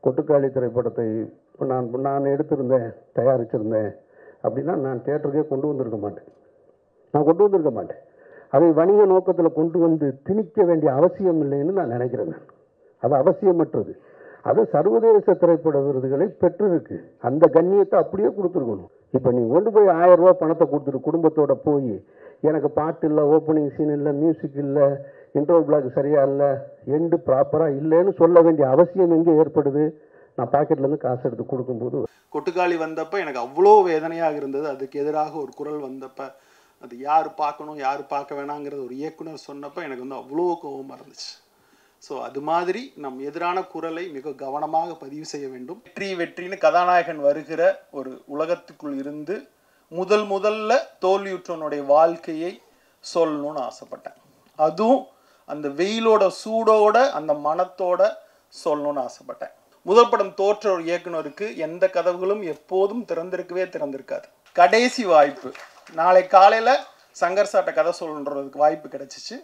கொட்டுக்காளி திரைப்படத்தை நான் எடுத்திருந்தேன், தயாரிச்சிருந்தேன் அப்படின்னா நான் தியேட்டருக்கே கொண்டு வந்திருக்க மாட்டேன். அதை வணிக நோக்கத்தில் கொண்டு வந்து திணிக்க வேண்டிய அவசியம் இல்லைன்னு நான் நினைக்கிறேன். அது அவசியமற்றது. அது சர்வதேச திரைப்பட விருதுகளை பெற்றிருக்கு. அந்த கண்ணியத்தை அப்படியே கொடுத்துருக்கணும். இப்போ நீங்கள் கொண்டு போய் 1000 ரூபா பணத்தை கொடுத்துட்டு குடும்பத்தோட போய் எனக்கு பாட்டு இல்லை, ஓப்பனிங் சீன் இல்லை, மியூசிக் இல்லை, இன்ட்ரோ பிளாக் சரியா இல்லை, எண்டு ப்ராப்பராக இல்லைன்னு சொல்ல வேண்டிய அவசியம் எங்கே ஏற்படுது? நான் பாக்கெட்லேருந்து காசு எடுத்து கொடுக்கும்போது கொட்டுக்காளி வந்தப்போ எனக்கு அவ்வளோ வேதனையாக இருந்தது. அதுக்கு எதிராக ஒரு குரல் வந்தப்போ அது யார் பார்க்கணும் யார் பார்க்க வேணாங்கிறது ஒரு இயக்குனர் சொன்னப்போ எனக்கு வந்து அவ்வளோ கோபமாக இருந்துச்சு. ஸோ அது மாதிரி நம் எதிரான குரலை மிக கவனமாக பதிவு செய்ய வேண்டும். வெற்றின்னு கதாநாயகன் வருகிற ஒரு உலகத்துக்குள் இருந்து முதல்ல தோல்வியுற்றவனுடைய வாழ்க்கையை சொல்லணும்னு ஆசைப்பட்டேன். அதுவும் அந்த வெயிலோட சூடோட அந்த மனத்தோட சொல்லணும்னு ஆசைப்பட்டேன். முதல் படம் தோற்ற ஒரு இயக்குனருக்கு எந்த கதவுகளும் எப்போதும் திறந்திருக்காது. கடைசி வாய்ப்பு. நாளை காலையில் சங்கர் சார்ட்ட கதை சொல்றதுக்கு வாய்ப்பு கிடைச்சிச்சு.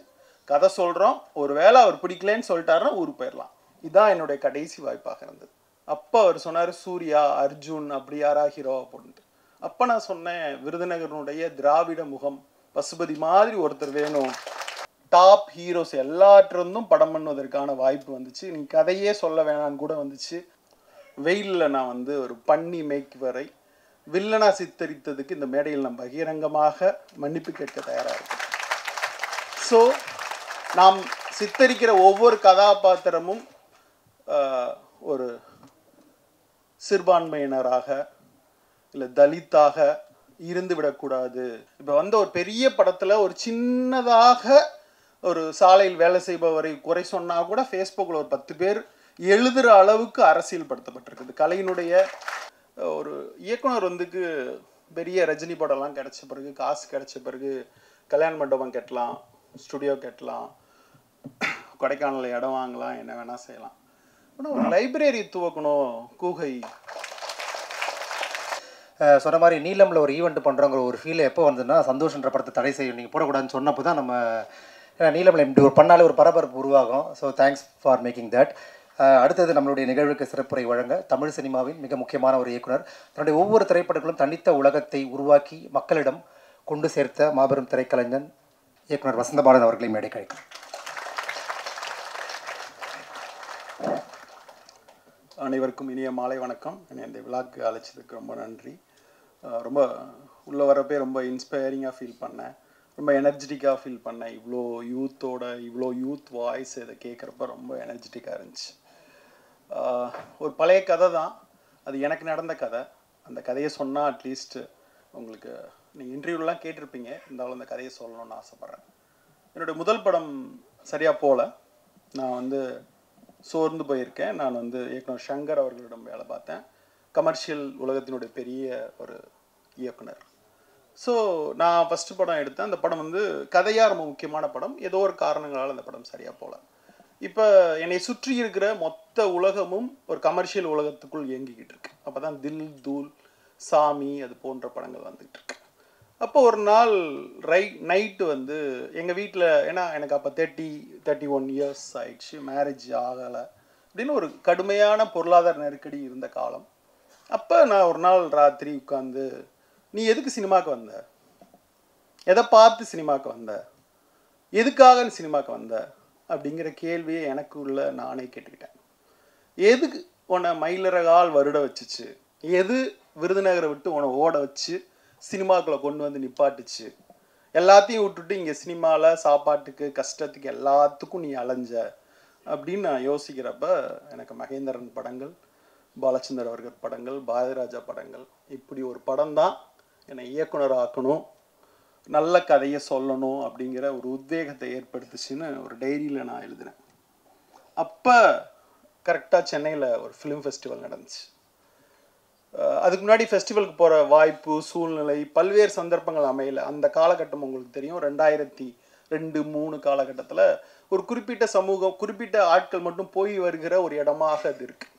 கதை சொல்கிறோம், ஒரு வேளை அவர் பிடிக்கலன்னு சொல்லிட்டாருன்னா ஊருக்கு போயிடலாம். இதுதான் என்னுடைய கடைசி வாய்ப்பாக இருந்தது. அப்போ அவர் சொன்னார், சூர்யா, அர்ஜுன் அப்படி யாரா ஹீரோ அப்படின்ட்டு. அப்போ நான் சொன்னேன், விருதுநகரனுடைய திராவிட முகம் பசுபதி மாதிரி ஒருத்தர் வேணும். டாப் ஹீரோஸ் எல்லாற்றிருந்தும் படம் பண்ணுவதற்கான வாய்ப்பு வந்துச்சு. நீ கதையே சொல்ல வேணான்னு கூட வந்துச்சு. வெயிலில் நான் வந்து ஒரு பன்னி மேய்க்குவரை வில்லனா சித்தரித்ததுக்கு இந்த மேடையில் நான் பகிரங்கமாக மன்னிப்பு கேட்க தயாராக இருக்கேன். ஸோ நாம் சித்தரிக்கிற ஒவ்வொரு கதாபாத்திரமும் ஒரு சிறுபான்மையினராக இல்லை தலித்தாக இருந்து விடக்கூடாது. இப்போ வந்து ஒரு பெரிய படத்தில் ஒரு சின்னதாக ஒரு சாலையில் வேலை செய்பவரை குறை சொன்னால் கூட ஃபேஸ்புக்கில் ஒரு 10 பேர் எழுதுகிற அளவுக்கு அரசியல் படுத்தப்பட்டிருக்குது. கலையினுடைய ஒரு இயக்குனர் வந்துக்கு பெரிய ரஜினி படம்லாம் கிடைச்ச பிறகு, காசு கிடைச்ச பிறகு கல்யாண மண்டபம் கட்டலாம், ஸ்டுடியோ கட்டலாம், கொடைக்கானலில் இடம் வாங்கலாம், என்ன வேணால் செய்யலாம். ஆனால் ஒரு லைப்ரரி துவக்கணும். கூகை சொன்ன மாதிரி நீலமில் ஒரு ஈவெண்ட் பண்ணுறோங்கிற ஒரு ஃபீல் எப்போ வந்ததுன்னா, சந்தோஷன்ற படத்தை தடை செய்யும் நீங்கள் போடக்கூடாதுன்னு சொன்னப்போ தான் நம்ம நீலமில் இப்படி ஒரு பண்ணாலே ஒரு பரபரப்பு உருவாகும். So thanks for making that. அடுத்தது நம்மளுடைய நிகழ்வுக்கு சிறப்புரை வழங்க தமிழ் சினிமாவின் மிக முக்கியமான ஒரு இயக்குனர், தன்னுடைய ஒவ்வொரு திரைப்படங்களும் தனித்த உலகத்தை உருவாக்கி மக்களிடம் கொண்டு சேர்த்த மாபெரும் திரைக்கலைஞன் இயக்குனர் வசந்தபாலன் அவர்களை மேடை கழிக்கும். அனைவருக்கும் இனிய மாலை வணக்கம். என்னை இந்த விழாக்கு அழைச்சதுக்கு ரொம்ப நன்றி. ரொம்ப உள்ள வரப்பே ரொம்ப இன்ஸ்பைரிங்காக ஃபீல் பண்ணேன், ரொம்ப எனர்ஜெட்டிக்காக ஃபீல் பண்ணேன். இவ்வளோ யூத் வாய்ஸ் இதை கேட்குறப்ப ரொம்ப எனர்ஜெட்டிக்காக இருந்துச்சு. ஒரு பழைய கதை தான் அது, எனக்கு நடந்த கதை. அந்த கதையை சொன்னால் அட்லீஸ்ட் உங்களுக்கு நீங்கள் இன்டர்வியூலாம் கேட்டிருப்பீங்க, இருந்தாலும் அந்த கதையை சொல்லணும்னு ஆசைப்பட்றேன். என்னுடைய முதல் படம் சரியாக போகல. நான் வந்து சோர்ந்து போயிருக்கேன். நான் வந்து இயக்குனர் சங்கர் அவர்களிடம் வேலை பார்த்தேன். கமர்ஷியல் உலகத்தினுடைய பெரிய ஒரு இயக்குனர். ஸோ நான் ஃபஸ்ட்டு படம் எடுத்தேன். அந்த படம் வந்து கதையாக ரொம்ப முக்கியமான படம். ஏதோ ஒரு காரணங்களால் அந்த படம் சரியாக போகல. இப்போ என்னை சுற்றி இருக்கிற மொத்த உலகமும் ஒரு கமர்ஷியல் உலகத்துக்குள் இயங்கிக்கிட்டு இருக்கு. அப்போ தான் தில், தூள், சாமி அது போன்ற படங்கள் வந்துக்கிட்டு இருக்கு. அப்போ ஒரு நாள் நைட்டு வந்து எங்கள் வீட்டில், ஏன்னா எனக்கு அப்போ 31 இயர்ஸ் ஆயிடுச்சு, மேரேஜ் ஆகலை அப்படின்னு ஒரு கடுமையான பொருளாதார நெருக்கடி இருந்த காலம். அப்போ நான் ஒரு நாள் ராத்திரி உட்காந்து, நீ எதுக்கு சினிமாவுக்கு வந்த, எதை பார்த்து சினிமாவுக்கு வந்த, எதுக்காக சினிமாவுக்கு வந்த அப்படிங்கிற கேள்வியை எனக்குள்ள நானே கேட்டுக்கிட்டேன். எதுக்கு உன்னை மயிலிறகால் வருட வச்சுச்சு, எது விருதுநகரை விட்டு உன்னை ஓட வச்சு சினிமாக்குள்ளே கொண்டு வந்து நிப்பாட்டுச்சு, எல்லாத்தையும் விட்டுட்டு இங்கே சினிமாவில் சாப்பாட்டுக்கு கஷ்டத்துக்கு எல்லாத்துக்கும் நீ அலைஞ்ச அப்படின்னு நான் யோசிக்கிறப்ப எனக்கு மகேந்திரன் படங்கள், பாலச்சந்தர் அவர்கள் படங்கள், பாரதிராஜா படங்கள், இப்படி ஒரு படம் தான் என்னை இயக்குனர் ஆக்கணும், நல்ல கதையை சொல்லணும் அப்படிங்கிற ஒரு உத்வேகத்தை ஏற்படுத்துச்சுன்னு ஒரு டைரியில் நான் எழுதினேன். அப்போ கரெக்டாக சென்னையில் ஒரு ஃபிலிம் ஃபெஸ்டிவல் நடந்துச்சு. அதுக்கு முன்னாடி ஃபெஸ்டிவலுக்கு போகிற வாய்ப்பு, சூழ்நிலை, பல்வேறு சந்தர்ப்பங்கள் அமையல. அந்த காலகட்டம் உங்களுக்கு தெரியும், 2002-2003 காலகட்டத்தில் ஒரு குறிப்பிட்ட சமூகம், குறிப்பிட்ட ஆட்கள் மட்டும் போய் வருகிற ஒரு இடமாக அது இருக்குது.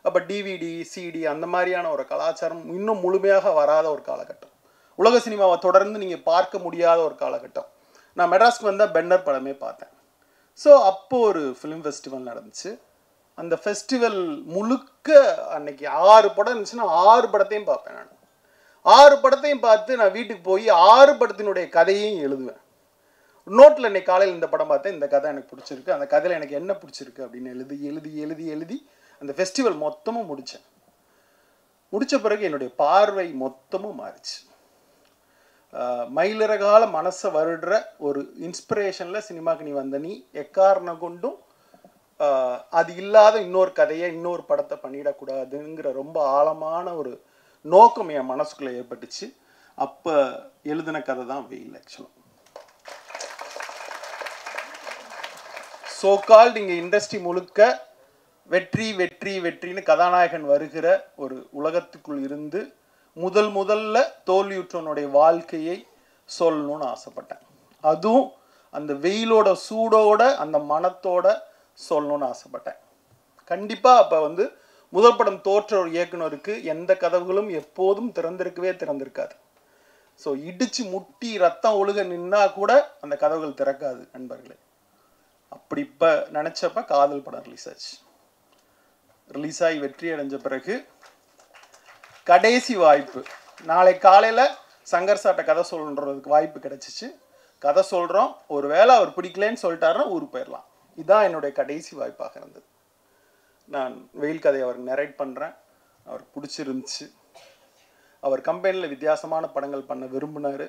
அப்போ டிவிடி, சிடி அந்த மாதிரியான ஒரு கலாச்சாரம் இன்னும் முழுமையாக வராத ஒரு காலகட்டம். உலக சினிமாவை தொடர்ந்து நீங்கள் பார்க்க முடியாத ஒரு காலகட்டம். நான் மெட்ராஸ்க்கு வந்தால் பென்னர் படமே பார்த்தேன். ஸோ அப்போது ஒரு ஃபிலிம் ஃபெஸ்டிவல் நடந்துச்சு. அந்த ஃபெஸ்டிவல் முழுக்க அன்னைக்கு 6 படம் இருந்துச்சுன்னா 6 படத்தையும் பார்ப்பேன். நான் 6 படத்தையும் பார்த்து நான் வீட்டுக்கு போய் 6 படத்தினுடைய கதையையும் எழுதுவேன். நோட்டில் இன்னைக்கு காலையில் இந்த படம் பார்த்தேன், இந்த கதை எனக்கு பிடிச்சிருக்கு, அந்த கதையில் எனக்கு என்ன பிடிச்சிருக்கு அப்படின்னு எழுதி எழுதி எழுதி எழுதி அந்த ஃபெஸ்டிவல் மொத்தமும் முடித்தேன். முடித்த பிறகு என்னுடைய பார்வை மொத்தமும் மாறிச்சு. மயிலிறகால மனசை வருடுற ஒரு இன்ஸ்பிரேஷனில் சினிமாக்கு நீ வந்த நீ எக்காரணம் கொண்டும் அது இல்லாத இன்னொரு கதையை இன்னொரு படத்தை பண்ணிடக்கூடாதுங்கிற ரொம்ப ஆழமான ஒரு நோக்கம் என் மனசுக்குள்ளே ஏற்பட்டுச்சு. அப்போ எழுதின கதை தான் வெயில். ஆக்சுவலாக சோகால்டு இங்கே இண்டஸ்ட்ரி முழுக்க வெற்றி வெற்றி வெற்றின்னு கதாநாயகன் வருகிற ஒரு உலகத்துக்குள் இருந்து முதல்ல தோல்வியுற்றவனுடைய வாழ்க்கையை சொல்லணும்னு ஆசைப்பட்டேன். அதுவும் அந்த வெயிலோட சூடோட அந்த மனத்தோட சொல்லணும்னு ஆசைப்பட்டேன். கண்டிப்பாக அப்போ முதல் படம் தோற்ற ஒரு இயக்குனருக்கு எந்த கதவுகளும் எப்போதும் திறந்திருக்காது. ஸோ இடிச்சு முட்டி ரத்தம் ஒழுக நின்னா கூட அந்த கதவுகள் திறக்காது நண்பர்களே. அப்படி இப்போ நினச்சப்ப காதல் படம் ரிலீஸ் ஆச்சு. ரிலீஸ் ஆகி வெற்றி அடைஞ்ச பிறகு கடைசி வாய்ப்பு, நாளை காலையில் சங்கர் சார்ட்ட கதை சொல்கிறதுக்கு வாய்ப்பு கிடைச்சிச்சு. கதை சொல்கிறோம், ஒரு வேளை அவர் பிடிக்கலன்னு சொல்லிட்டாருன்னா ஊருக்கு போயிடலாம். இதுதான் என்னுடைய கடைசி வாய்ப்பாக இருந்தது. நான் வெயில் கதையை அவருக்கு நரேட் பண்ணுறேன். அவருக்கு பிடிச்சிருந்துச்சு. அவர் கம்பெனியில் வித்தியாசமான படங்கள் பண்ண விரும்பினார்.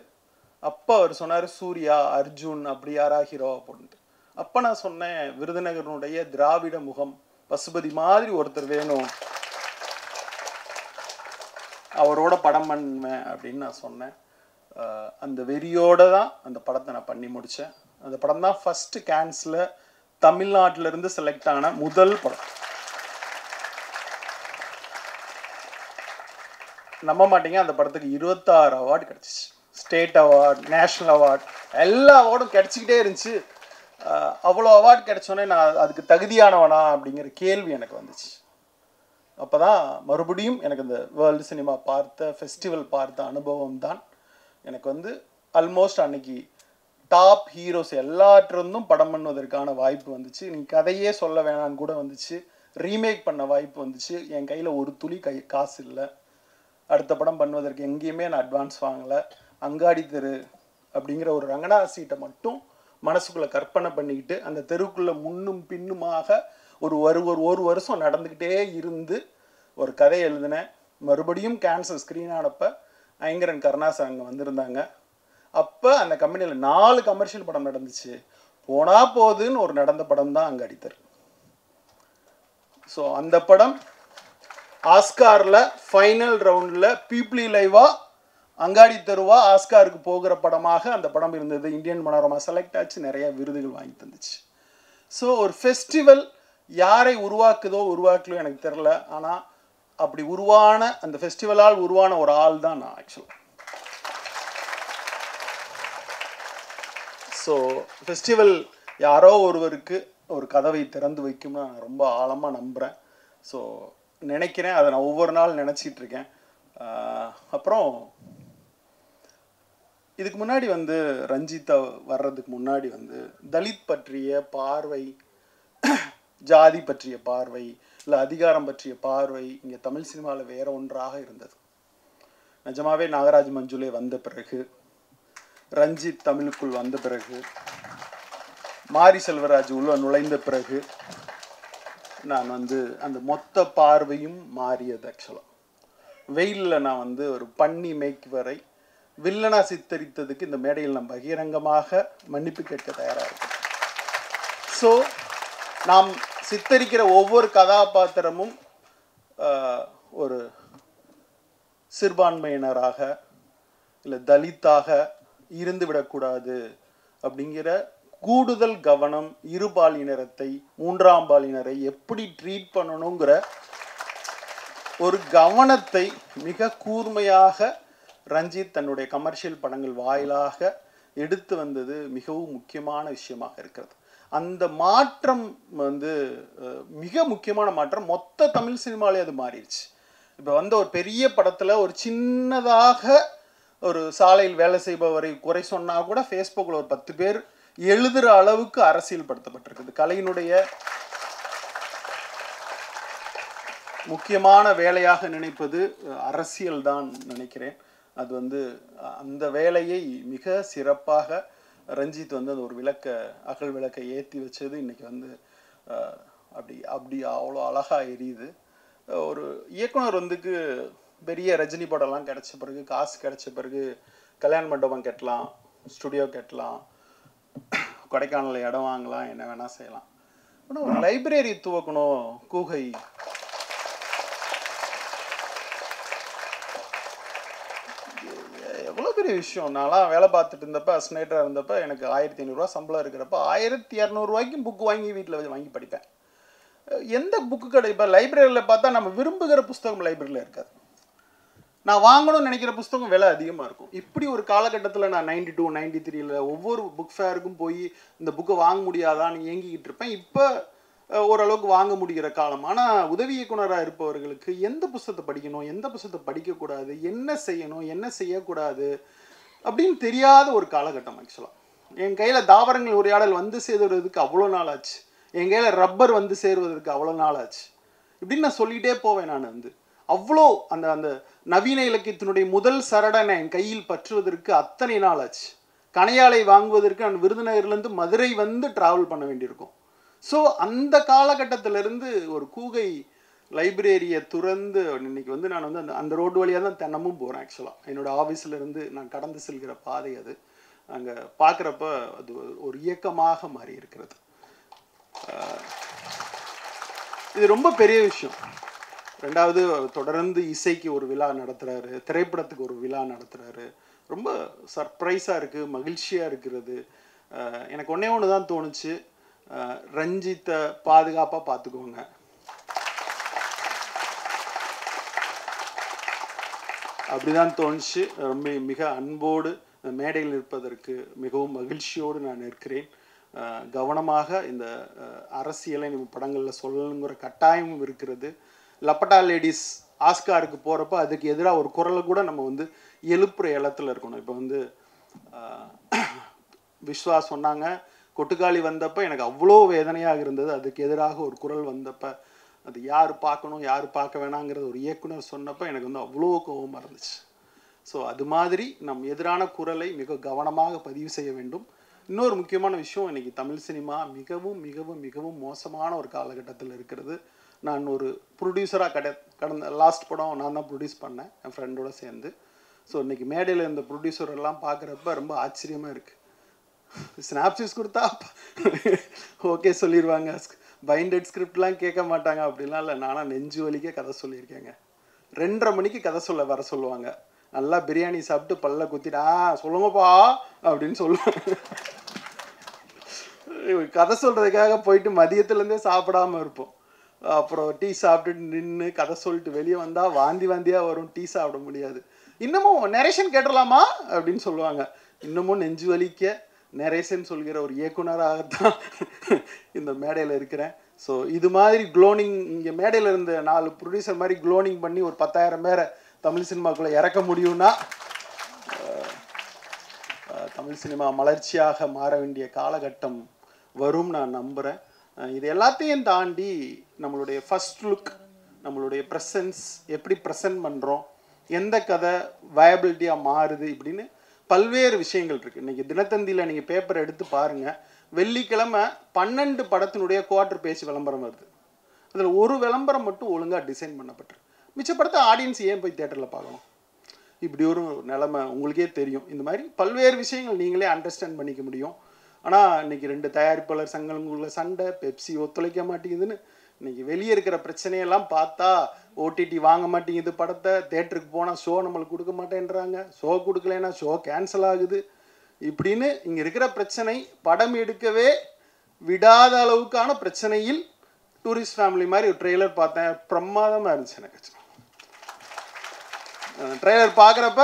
அப்போ அவர் சொன்னார், சூர்யா, அர்ஜுன் அப்படி யாரா ஹீரோ அப்படின்ட்டு. அப்போ நான் சொன்னேன், விருதுநகரனுடைய திராவிட முகம் பசுபதி மாதிரி ஒருத்தர் வேணும், அவரோட படம் பண்ணுவேன் அப்படின்னு நான் சொன்னேன். அந்த வெறியோடு தான் அந்த படத்தை நான் பண்ணி முடித்தேன். அந்த படம் தான் ஃபஸ்ட்டு கேன்ஸில் தமிழ்நாட்டிலேருந்து செலக்ட் ஆன முதல் படம். நம்ப மாட்டீங்க, அந்த படத்துக்கு 26 அவார்டு கிடச்சிச்சு. ஸ்டேட் அவார்டு, நேஷ்னல் அவார்டு, எல்லா அவார்டும் கிடச்சிக்கிட்டே இருந்துச்சு. அவ்வளோ அவார்டு கிடைச்சோன்னே நான் அதுக்கு தகுதியானவனா அப்படிங்கிற கேள்வி எனக்கு வந்துச்சு. அப்போ தான் மறுபடியும் எனக்கு இந்த வேர்ல்டு சினிமா பார்த்த ஃபெஸ்டிவல் பார்த்த அனுபவம் தான் எனக்கு ஆல்மோஸ்ட் அன்னைக்கு டாப் ஹீரோஸ் எல்லாற்றிருந்தும் படம் பண்ணுவதற்கான வாய்ப்பு வந்துச்சு. நீ கதையே சொல்ல வேணான்னு கூட வந்துச்சு. ரீமேக் பண்ண வாய்ப்பு வந்துச்சு. என் கையில் ஒரு துளி காசு இல்லை. அடுத்த படம் பண்ணுவதற்கு எங்கேயுமே நான் அட்வான்ஸ் வாங்கலை. அங்காடி தெரு அப்படிங்கிற ஒரு ரங்கநாத சீட்டை மட்டும் மனசுக்குள்ளே கற்பனை பண்ணிக்கிட்டு அந்த தெருவுக்குள்ளே முன்னும் பின்னுமாக ஒரு வருஷம் நடந்துக்கிட்டே இருந்து ஒரு கதை எழுதினேன். மறுபடியும் கேன்சர் ஸ்க்ரீன் ஆனப்போ ஐங்கரன் கருணாசன் அங்கே வந்திருந்தாங்க. அப்போ அந்த கம்பெனியில் 4 கமர்ஷியல் படம் நடந்துச்சு. போனால் போகுதுன்னு ஒரு நடந்த படம் தான் அங்காடி தெரு. ஸோ அந்த படம் ஆஸ்காரில் ஃபைனல் ரவுண்டில் பீப்ளி லைவா அங்காடி தெருவா ஆஸ்காருக்கு போகிற படமாக அந்த படம் இருந்தது. இந்தியன் மனோரமா செலக்ட் ஆச்சு, நிறைய விருதுகள் வாங்கி தந்துச்சு. ஸோ ஒரு ஃபெஸ்டிவல் யாரை உருவாக்கலையோ எனக்கு தெரில. ஆனால் அப்படி உருவான அந்த ஃபெஸ்டிவலால் உருவான ஒரு ஆள் தான் நான் ஆக்சுவலாக. ஸோ ஃபெஸ்டிவல் யாரோ ஒருவருக்கு ஒரு கதவை திறந்து வைக்கும்னு நான் ரொம்ப ஆழமாக நம்புகிறேன். ஸோ நினைக்கிறேன், அதை நான் ஒவ்வொரு நாள் நினச்சிட்டு இருக்கேன். அப்புறம் இதுக்கு முன்னாடி ரஞ்சிதா வர்றதுக்கு முன்னாடி தலித் பற்றிய பார்வை, ஜாதி பற்றிய பார்வை, இல்லை அதிகாரம் பற்றிய பார்வை இங்கே தமிழ் சினிமாவில் வேற ஒன்றாக இருந்தது. நிஜமாவே நாகராஜ் மஞ்சுளே வந்த பிறகு, ரஞ்சித் தமிழுக்குள் வந்த பிறகு, மாரி செல்வராஜ் உள்ள நுழைந்த பிறகு நான் அந்த மொத்த பார்வையும் மாறியது. ஆக்சுவலாக வெயிலில் நான் ஒரு பண்ணி மேய்க்கு வரை வில்லனா சித்தரித்ததுக்கு இந்த மேடையில் நான் பகிரங்கமாக மன்னிப்பு கேட்க தயாராக இருக்கேன். ஸோ நாம் சித்தரிக்கிற ஒவ்வொரு கதாபாத்திரமும் ஒரு சிறுபான்மையினராக இல்லை தலித்தாக இருந்து விடக்கூடாது அப்படிங்கிற கூடுதல் கவனம், இருபாலினரத்தை, மூன்றாம் பாலினரை எப்படி ட்ரீட் பண்ணணுங்கிற ஒரு கவனத்தை மிக கூர்மையாக ரஞ்சித் தன்னுடைய கமர்ஷியல் படங்கள் வாயிலாக எடுத்து வந்தது மிகவும் முக்கியமான விஷயமாக இருக்கிறது. அந்த மாற்றம் மிக முக்கியமான மாற்றம் மொத்த தமிழ் சினிமாலே அது மாறிடுச்சு. இப்போ ஒரு பெரிய படத்தில் ஒரு சின்னதாக ஒரு சாலையில் வேலை செய்பவரை குறை சொன்னால் கூட ஃபேஸ்புக்கில் ஒரு 10 பேர் எழுதுகிற அளவுக்கு அரசியல் படுத்தப்பட்டிருக்குது. கலையினுடைய முக்கியமான வேலையாக நினைப்பது அரசியல் தான் நினைக்கிறேன். அது வந்து அந்த வேலையை மிக சிறப்பாக ரஞ்சித் வந்து அந்த ஒரு அகல் விளக்கை ஏற்றி வச்சது இன்னைக்கு வந்து அப்படி அப்படி அவ்வளோ அழகாக எரியுது. ஒரு இயக்குனர் வந்துக்கு பெரிய ரஜினி படம்லாம் கிடைச்ச பிறகு, காசு கிடைச்ச பிறகு கல்யாண மண்டபம் கட்டலாம், ஸ்டுடியோ கட்டலாம், கொடைக்கானலில் இடம் வாங்கலாம், என்ன வேணால் செய்யலாம். ஆனால் ஒரு லைப்ரரி துவக்கணும் கூகை. எவ்வளோ பெரிய விஷயம். நான்லாம் வேலை பார்த்துட்டு இருந்தப்ப, அஸ்னேட்டராக இருந்தப்போ எனக்கு 1500 சம்பளம் இருக்கிறப்ப 1200 புக்கு வாங்கி வீட்டில் வாங்கி படிப்பேன். எந்த புக்கு கடை இப்போ லைப்ரரியில் பார்த்தா நம்ம விரும்புகிற புஸ்தகம் லைப்ரரியில் இருக்காது. நான் வாங்கணும்னு நினைக்கிற புஸ்தகம் விலை அதிகமாக இருக்கும். இப்படி ஒரு காலகட்டத்தில் நான் 92, 93 ஒவ்வொரு புக் ஃபேருக்கும் போய் இந்த புக்கை வாங்க முடியாதான்னு ஏங்கிக்கிட்டு இருப்பேன். இப்போ ஓரளவுக்கு வாங்க முடிகிற காலம். ஆனால் உதவி இயக்குனராக இருப்பவர்களுக்கு எந்த புஸ்தகத்தை படிக்கணும், எந்த புஸ்தகத்தை படிக்கக்கூடாது, என்ன செய்யணும், என்ன செய்யக்கூடாது அப்படின்னு தெரியாத ஒரு காலகட்டம். ஆக்சுவலாக என் கையில் தாவரங்கள் உரையாடல் வந்து சேர்வதற்கு அவ்வளோ நாள் ஆச்சு. என் கையில் ரப்பர் வந்து சேருவதற்கு அவ்வளோ நாள் ஆச்சு. இப்படின்னு நான் சொல்லிகிட்டே போவேன். நான் வந்து அவ்வளோ அந்த அந்த நவீன இலக்கியத்தினுடைய முதல் சரடனை என் கையில் பற்றுவதற்கு அத்தனை நாள் ஆச்சு. கணையாலை வாங்குவதற்கு நான் விருதுநகர்லேருந்து மதுரை வந்து ட்ராவல் பண்ண வேண்டியிருக்கும். ஸோ அந்த காலகட்டத்திலேருந்து ஒரு கூகை லைப்ரரியை துறந்து இன்னைக்கு வந்து நான் வந்து அந்த ரோடு வழியாக தான் தினமும் போகிறேன். ஆக்சுவலாக என்னோடய ஆஃபீஸிலேருந்து நான் கடந்து செல்கிற பாதை அது. அங்கே பார்க்குறப்ப அது ஒரு இயக்கமாக மாறி இருக்கிறது. இது ரொம்ப பெரிய விஷயம். ரெண்டாவது, தொடர்ந்து இசைக்கு ஒரு விழா நடத்துகிறாரு, திரைப்படத்துக்கு ஒரு விழா நடத்துகிறாரு. ரொம்ப சர்ப்ரைஸாக இருக்குது, மகிழ்ச்சியாக இருக்கிறது. எனக்கு ஒன்று தான் தோணுச்சு, ரஞ்சித்தை பாதுகாப்பாக பார்த்துக்கோங்க. அப்படிதான் தோணுச்சு. ரொம்ப மிக அன்போடு மேடையில் இருப்பதற்கு மிகவும் மகிழ்ச்சியோடு நான் இருக்கிறேன். கவனமாக இந்த அரசியலை நம்ம படங்களில் சொல்லணுங்கிற கட்டாயமும் இருக்கிறது. லப்பட்டா லேடிஸ் ஆஸ்காருக்கு போகிறப்ப அதுக்கு எதிராக ஒரு குரலை கூட நம்ம வந்து எழுப்புற இடத்துல இருக்கணும். இப்போ வந்து விஸ்வா சொன்னாங்க, கொட்டுக்காளி வந்தப்போ எனக்கு அவ்வளோ வேதனையாக இருந்தது. அதுக்கு எதிராக ஒரு குரல் வந்தப்போ அது யார் பார்க்கணும் யார் பார்க்க வேணாங்கிறது ஒரு இயக்குனர் சொன்னப்போ எனக்கு வந்து அவ்வளோ கோபமாக இருந்துச்சு. ஸோ அது மாதிரி நம் எதிரான குரலை மிக கவனமாக பதிவு செய்ய வேண்டும். இன்னொரு முக்கியமான விஷயம், இன்றைக்கி தமிழ் சினிமா மிகவும் மிகவும் மிகவும் மோசமான ஒரு காலகட்டத்தில் இருக்கிறது. நான் ஒரு ப்ரொடியூசராக கடந்த லாஸ்ட் படம் நான் தான் ப்ரொடியூஸ் பண்ணேன் என் ஃப்ரெண்டோடு சேர்ந்து. ஸோ இன்றைக்கி மேடையில் இந்த ப்ரொடியூசர் எல்லாம் பார்க்குறப்ப ரொம்ப ஆச்சரியமாக இருக்குது. ஸ்னாப்சிஸ் கொடுத்தா ஓகே சொல்லிடுவாங்க, பைண்டட் ஸ்கிரிப்ட்லாம் கேட்க மாட்டாங்க. அப்படிலாம் இல்லை. நானும் நெஞ்சு வலிக்க கதை சொல்லியிருக்கேங்க. 2:30 மணிக்கு கதை சொல்ல வர சொல்லுவாங்க. நல்லா பிரியாணி சாப்பிட்டு பல்ல குத்திட்டா சொல்லுங்கப்பா அப்படின்னு சொல்லுவாங்க. கதை சொல்கிறதுக்காக போயிட்டு மதியத்துலேருந்தே சாப்பிடாமல் இருப்போம். அப்புறம் டீ சாப்பிட்டுட்டு நின்று கதை சொல்லிட்டு வெளியே வந்தால் வாந்தியாக வரும், டீ சாப்பிட முடியாது. இன்னமும் நரேஷன் கேட்டுடலாமா அப்படின்னு சொல்லுவாங்க. இன்னமும் நெஞ்சு வலிக்க நரேஷன் சொல்கிற ஒரு இயக்குனராகத்தான் இந்த மேடையில் இருக்கிறேன். ஸோ இது மாதிரி குளோனிங், இங்கே மேடையில் இருந்த 4 ப்ரொடியூசர் மாதிரி குளோனிங் பண்ணி ஒரு 10,000 பேரை தமிழ் சினிமாக்குள்ளே இறக்க முடியும்னா தமிழ் சினிமா மலர்ச்சியாக மாற வேண்டிய காலகட்டம் வரும் நான் நம்புகிறேன். இது எல்லாத்தையும் தாண்டி நம்மளுடைய ஃபர்ஸ்ட் லுக், நம்மளுடைய ப்ரெசன்ஸ், எப்படி ப்ரெசன்ட் பண்ணுறோம், எந்த கதை வயபிலிட்டியாக மாறுது, இப்படின்னு பல்வேறு விஷயங்கள் இருக்குது. இன்றைக்கி தினத்தந்தியில் நீங்கள் பேப்பர் எடுத்து பாருங்கள், வெள்ளிக்கிழமை 12 படத்தினுடைய குவார்டர் பேஜ் விளம்பரம் வருது. அதில் ஒரு விளம்பரம் மட்டும் ஒழுங்காக டிசைன் பண்ணப்பட்டிருக்கு. மிச்ச படத்தை ஆடியன்ஸ் ஏன் போய் தியேட்டரில் பார்க்கணும்? இப்படி ஒரு நிலைமை உங்களுக்கே தெரியும். இந்த மாதிரி பல்வேறு விஷயங்கள் நீங்களே அண்டர்ஸ்டாண்ட் பண்ணிக்க முடியும். ஆனால் இன்றைக்கி 2 தயாரிப்பாளர் சங்கங்களுக்குள்ள சண்டை, பெப்சி ஒத்துழைக்க மாட்டேங்குதுன்னு இன்றைக்கி வெளியே இருக்கிற பிரச்சனையெல்லாம் பார்த்தா ஓடிடி வாங்க மாட்டேங்குது படத்தை, தேட்டருக்கு போனால் ஷோ நம்மளுக்கு கொடுக்க மாட்டேன்றாங்க, ஷோ கொடுக்கலைன்னா ஷோ கேன்சல் ஆகுது. இப்படின்னு இங்கே இருக்கிற பிரச்சனை படம் எடுக்கவே விடாத அளவுக்கான பிரச்சனையில் டூரிஸ்ட் ஃபேமிலி மாதிரி ஒரு ட்ரெய்லர் பார்த்தேன், பிரமாதமாக இருந்துச்சு. எனக்கு ட்ரெய்லர் பார்க்குறப்ப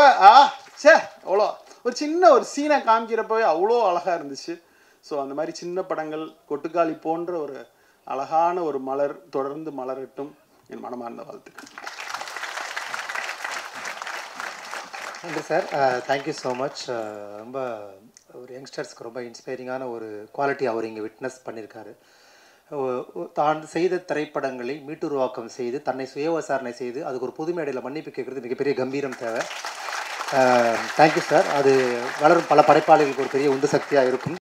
அவ்வளோ ஒரு சின்ன ஒரு சீனை காமிக்கிறப்பவே அவ்வளோ அழகாக இருந்துச்சு. ஸோ அந்த மாதிரி சின்ன படங்கள், கொட்டுக்காளி போன்ற ஒரு அழகான ஒரு மலர் தொடர்ந்து மலரட்டும். என் மனமார்ந்த வாழ்த்துக்கள். நன்றி சார், தேங்க்யூ ஸோ மச். ரொம்ப ஒரு யங்ஸ்டர்ஸ்க்கு ரொம்ப இன்ஸ்பைரிங்கான ஒரு குவாலிட்டி அவர் இங்கே விட்னஸ் பண்ணியிருக்காரு. தான் செய்த திரைப்படங்களை மீட்டுருவாக்கம் செய்து தன்னை சுய விசாரணை செய்து அதுக்கு ஒரு பொது மேடையில் மன்னிப்பு கேட்குறது மிகப்பெரிய கம்பீரம் தேவை. Thank you sir. அது வளரும் பல படைப்பாளிகளுக்கு ஒரு பெரிய உந்து சக்தியாக இருக்கும்.